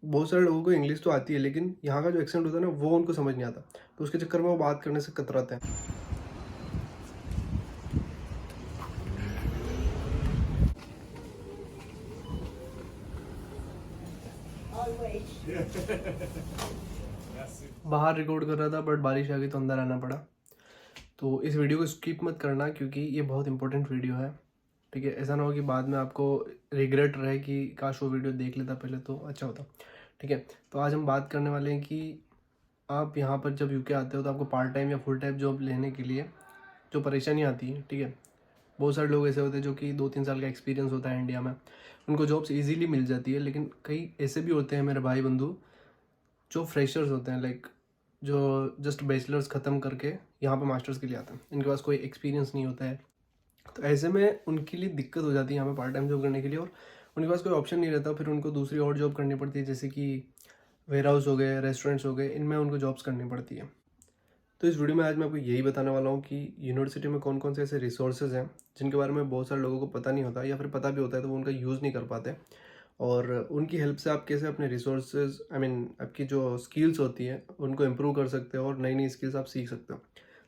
बहुत सारे लोगों को इंग्लिश तो आती है, लेकिन यहाँ का जो एक्सेंट होता है ना, वो उनको समझ नहीं आता। तो उसके चक्कर में वो बात करने से कतराते हैं। बाहर रिकॉर्ड कर रहा था बट बारिश आ गई तो अंदर आना पड़ा। तो इस वीडियो को स्किप मत करना क्योंकि ये बहुत इंपॉर्टेंट वीडियो है। ठीक है, ऐसा ना हो कि बाद में आपको रिग्रेट रहे कि काश वो वीडियो देख लेता पहले तो अच्छा होता। ठीक है, तो आज हम बात करने वाले हैं कि आप यहाँ पर जब यूके आते हो तो आपको पार्ट टाइम या फुल टाइम जॉब लेने के लिए जो परेशानी आती है। ठीक है, बहुत सारे लोग ऐसे होते हैं जो कि 2-3 साल का एक्सपीरियंस होता है इंडिया में, उनको जॉब्स इजीली मिल जाती है। लेकिन कई ऐसे भी होते हैं मेरे भाई बंधु जो फ्रेशर्स होते हैं, लाइक जो जस्ट बैचलर्स ख़त्म करके यहाँ पे मास्टर्स के लिए आते हैं, इनके पास कोई एक्सपीरियंस नहीं होता है। तो ऐसे में उनके लिए दिक्कत हो जाती है यहाँ पे पार्ट टाइम जॉब करने के लिए, और उनके पास कोई ऑप्शन नहीं रहता। फिर उनको दूसरी और जॉब करनी पड़ती है, जैसे कि वेयर हाउस हो गए, रेस्टोरेंट्स हो गए, इनमें उनको जॉब्स करनी पड़ती है। तो इस वीडियो में आज मैं आपको यही बताने वाला हूँ कि यूनिवर्सिटी में कौन कौन से ऐसे रिसोर्सेज हैं जिनके बारे में बहुत सारे लोगों को पता नहीं होता, या फिर पता भी होता है तो वो उनका यूज़ नहीं कर पाते। और उनकी हेल्प से आप कैसे अपने रिसोर्सेज, आई मीन आपकी जो स्किल्स होती है उनको इम्प्रूव कर सकते हो और नई नई स्किल्स आप सीख सकते हो।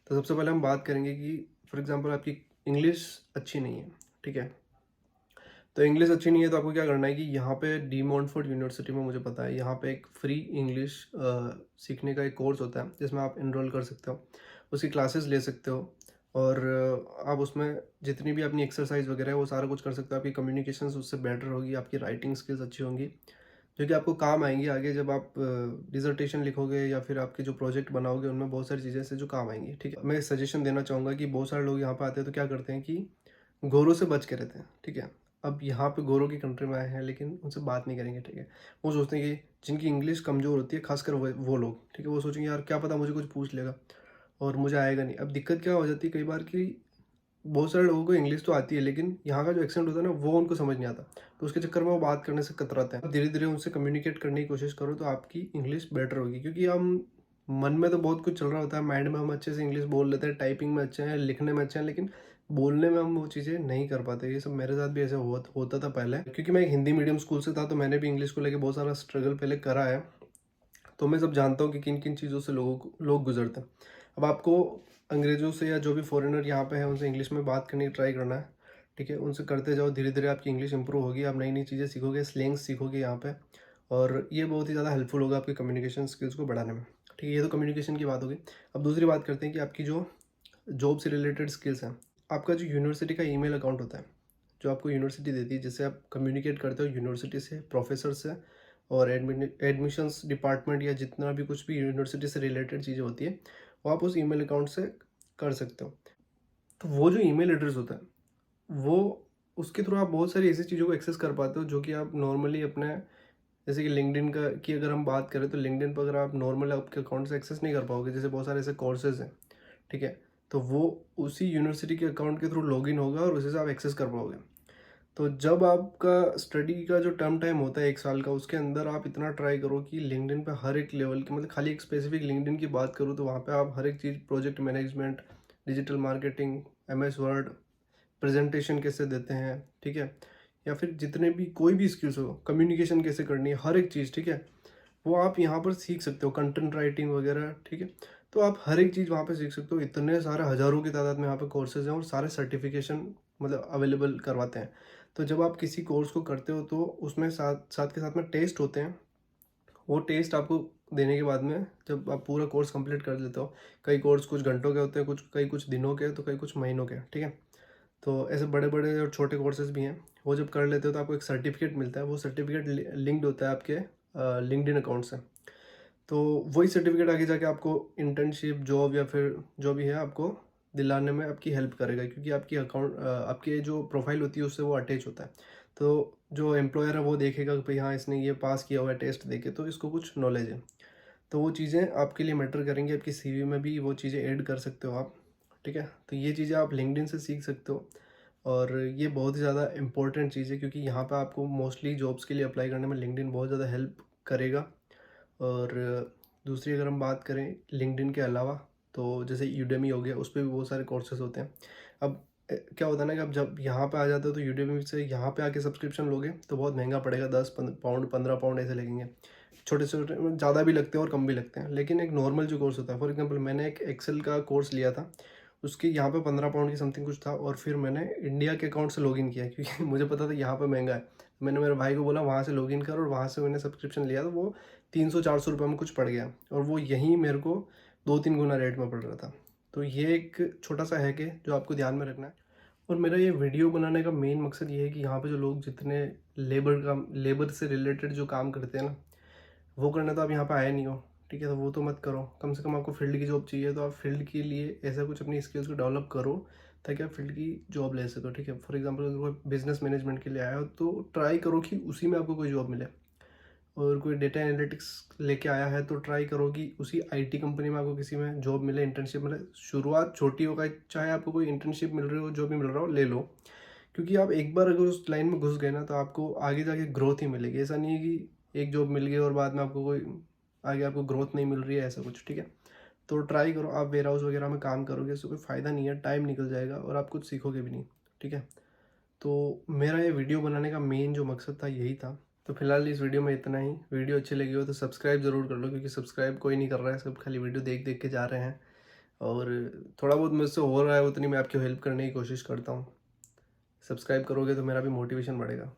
तो सबसे पहले हम बात करेंगे कि फॉर एग्जांपल आपकी इंग्लिश अच्छी नहीं है। ठीक है, तो इंग्लिश अच्छी नहीं है तो आपको क्या करना है कि यहाँ पे डी मॉन्टफोर्ट यूनिवर्सिटी में, मुझे पता है, यहाँ पे एक फ्री इंग्लिश सीखने का एक कोर्स होता है जिसमें आप इनरोल कर सकते हो, उसकी क्लासेस ले सकते हो। और आप उसमें जितनी भी अपनी एक्सरसाइज वगैरह है वो सारा कुछ कर सकते हो। आपकी कम्युनिकेशन उससे बेटर होगी, आपकी राइटिंग स्किल्स अच्छी होंगी, जो कि आपको काम आएंगी आगे जब आप डिसर्टेशन लिखोगे या फिर आपके जो प्रोजेक्ट बनाओगे उनमें बहुत सारी चीज़ें से जो काम आएंगी। ठीक है, मैं सजेशन देना चाहूँगा कि बहुत सारे लोग यहाँ पे आते हैं तो क्या करते हैं कि गोरों से बच के रहते हैं। ठीक है, अब यहाँ पे गोरों की कंट्री में आए हैं लेकिन उनसे बात नहीं करेंगे। ठीक है, वो सोचते हैं कि जिनकी इंग्लिश कमज़ोर होती है, खासकर वो लोग, ठीक है, वो सोचेंगे यार क्या पता मुझे कुछ पूछ लेगा और मुझे आएगा नहीं। अब दिक्कत क्या हो जाती है कई बार कि बहुत सारे लोगों को इंग्लिश तो आती है, लेकिन यहाँ का जो एक्सेंट होता है ना, वो उनको समझ नहीं आता। तो उसके चक्कर में वो बात करने से कतराते हैं। धीरे धीरे उनसे कम्युनिकेट करने की कोशिश करो तो आपकी इंग्लिश बेटर होगी, क्योंकि हम मन में तो बहुत कुछ चल रहा होता है, माइंड में हम अच्छे से इंग्लिश बोल लेते हैं, टाइपिंग में अच्छे हैं, लिखने में अच्छे हैं, लेकिन बोलने में हम वो चीज़ें नहीं कर पाते। ये सब मेरे साथ भी ऐसे होता था पहले, क्योंकि मैं एक हिंदी मीडियम स्कूल से था तो मैंने भी इंग्लिश को लेकर बहुत सारा स्ट्रगल पहले करा है। तो मैं सब जानता हूँ कि किन किन चीज़ों से लोग गुजरते हैं। अब आपको अंग्रेज़ों से या जो भी फॉरेनर यहाँ पे हैं उनसे इंग्लिश में बात करने की ट्राई करना है। ठीक है, उनसे करते जाओ, धीरे धीरे आपकी इंग्लिश इंप्रूव होगी, आप नई नई चीज़ें सीखोगे, स्लैंग्स सीखोगे यहाँ पे, और ये बहुत ही ज़्यादा हेल्पफुल होगा आपकी कम्युनिकेशन स्किल्स को बढ़ाने में। ठीक है, ये तो कम्युनिकेशन की बात होगी। अब दूसरी बात करते हैं कि आपकी जो जॉब से रिलेटेड स्किल्स हैं। आपका जो यूनिवर्सिटी का ईमेल अकाउंट होता है, जो आपको यूनिवर्सिटी देती है, जिससे आप कम्युनिकेट करते हो यूनिवर्सिटी से, प्रोफेसर से, और एडमिशन्स डिपार्टमेंट या जितना भी कुछ भी यूनिवर्सिटी से रिलेटेड चीज़ें होती है, वो आप उस ईमेल अकाउंट से कर सकते हो। तो वो जो ईमेल एड्रेस होता है, वो उसके थ्रू आप बहुत सारी ऐसी चीज़ों को एक्सेस कर पाते हो जो कि आप नॉर्मली अपने, जैसे कि लिंक्डइन का की अगर हम बात करें तो लिंक्डइन पर अगर आप नॉर्मल आपके अकाउंट से एक्सेस नहीं कर पाओगे, जैसे बहुत सारे ऐसे कोर्सेज हैं। ठीक है, तो वो उसी यूनिवर्सिटी के अकाउंट के थ्रू लॉगिन होगा और उसी से आप एक्सेस कर पाओगे। तो जब आपका स्टडी का जो टर्म टाइम होता है 1 साल का, उसके अंदर आप इतना ट्राई करो कि लिंक्डइन पे हर एक लेवल की, मतलब खाली एक स्पेसिफिक लिंक्डइन की बात करूँ तो वहाँ पे आप हर एक चीज़, project management, digital marketing, MS Word, presentation कैसे देते हैं, ठीक है, या फिर जितने भी कोई भी स्किल्स हो, कम्युनिकेशन कैसे करनी है, हर एक चीज़, ठीक है, वो आप यहाँ पर सीख सकते हो, कंटेंट राइटिंग वगैरह। ठीक है, तो आप हर एक चीज़ वहाँ पे सीख सकते हो। इतने सारे हज़ारों की तादाद में यहाँ पे कोर्सेज हैं और सारे सर्टिफिकेशन मतलब अवेलेबल करवाते हैं। तो जब आप किसी कोर्स को करते हो तो उसमें साथ साथ के साथ में टेस्ट होते हैं। वो टेस्ट आपको देने के बाद में जब आप पूरा कोर्स कंप्लीट कर लेते हो, कई कोर्स कुछ घंटों के होते हैं, कुछ दिनों के, तो कई कुछ महीनों के। ठीक है, तो ऐसे बड़े बड़े और छोटे कोर्सेज भी हैं। वो जब कर लेते हो तो आपको एक सर्टिफिकेट मिलता है। वो सर्टिफिकेट लिंक्ड होता है आपके लिंक्डइन अकाउंट से। तो वही सर्टिफिकेट आगे जाके आपको इंटर्नशिप, जॉब या फिर जो भी है आपको दिलाने में आपकी हेल्प करेगा, क्योंकि आपकी आपकी जो प्रोफाइल होती है उससे वो अटैच होता है। तो जो एम्प्लॉयर है वो देखेगा कि भाई हाँ, इसने ये पास किया हुआ है टेस्ट देके, तो इसको कुछ नॉलेज है। तो वो चीज़ें आपके लिए मैटर करेंगी, आपकी सीवी में भी वो चीज़ें ऐड कर सकते हो आप। ठीक है, तो ये चीज़ें आप लिंक्डइन से सीख सकते हो, और ये बहुत ही ज़्यादा इंपॉर्टेंट चीज़ है क्योंकि यहाँ पे आपको मोस्टली जॉब्स के लिए अप्लाई करने में लिंक्डइन बहुत ज़्यादा हेल्प करेगा। और दूसरी अगर हम बात करें लिंक्डइन के अलावा, तो जैसे यूडेमी हो गया, उस पे भी बहुत सारे कोर्सेज होते हैं। अब क्या होता है ना कि अब जब यहाँ पे आ जाते हो तो यूडेमी से यहाँ पे आके सब्सक्रिप्शन लोगे तो बहुत महंगा पड़ेगा, 10 पाउंड 15 पाउंड ऐसे लगेंगे। छोटे छोटे ज़्यादा भी लगते हैं और कम भी लगते हैं, लेकिन एक नॉर्मल जो कोर्स होता है, फॉर एग्जांपल मैंने एक एक्सेल का कोर्स लिया था, उसकी यहाँ पे 15 पाउंड की समथिंग कुछ था, और फिर मैंने इंडिया के अकाउंट से लॉगिन किया क्योंकि मुझे पता था यहाँ पे महंगा है। मैंने मेरे भाई को बोला वहाँ से लॉगिन कर, और वहाँ से मैंने सब्सक्रिप्शन लिया, तो वो 300-400 रुपये में कुछ पड़ गया, और वो यहीं मेरे को 2-3 गुना रेट में पड़ रहा था। तो ये एक छोटा सा है कि जो आपको ध्यान में रखना है। और मेरा ये वीडियो बनाने का मेन मकसद ये है कि यहाँ पे जो लोग जितने लेबर से रिलेटेड जो काम करते हैं ना, वो करने तो आप यहाँ पे आए नहीं हो, ठीक है, तो वो तो मत करो। कम से कम आपको फील्ड की जॉब चाहिए तो आप फील्ड के लिए ऐसा कुछ अपनी स्किल्स को डेवलप करो ताकि आप फील्ड की जॉब ले सको, ठीक है। फॉर एग्जांपल अगर कोई बिजनेस मैनेजमेंट के लिए आया हो तो ट्राई करो कि उसी में आपको कोई जॉब मिले, और कोई डेटा एनालिटिक्स लेके आया है तो ट्राई करो कि उसी आईटी कंपनी में आपको किसी में जॉब मिले, इंटर्नशिप मिले। शुरुआत छोटी होगा, चाहे आपको कोई इंटर्नशिप मिल रही हो, जो भी मिल रहा हो ले लो, क्योंकि आप एक बार अगर उस लाइन में घुस गए ना तो आपको आगे जाके ग्रोथ ही मिलेगी। ऐसा नहीं है कि एक जॉब मिल गई और बाद में आपको कोई आगे आपको ग्रोथ नहीं मिल रही है, ऐसा कुछ, ठीक है। तो ट्राई करो, आप वेयर हाउस वगैरह में काम करोगे उससे कोई फ़ायदा नहीं है, टाइम निकल जाएगा और आप कुछ सीखोगे भी नहीं, ठीक है। तो मेरा ये वीडियो बनाने का मेन जो मकसद था यही था। तो फिलहाल इस वीडियो में इतना ही। वीडियो अच्छी लगी हो तो सब्सक्राइब ज़रूर कर लो, क्योंकि सब्सक्राइब कोई नहीं कर रहा है, सब खाली वीडियो देख देख के जा रहे हैं। और थोड़ा बहुत मुझसे हो रहा है उतनी मैं आपकी हेल्प करने की कोशिश करता हूँ। सब्सक्राइब करोगे तो मेरा भी मोटिवेशन बढ़ेगा।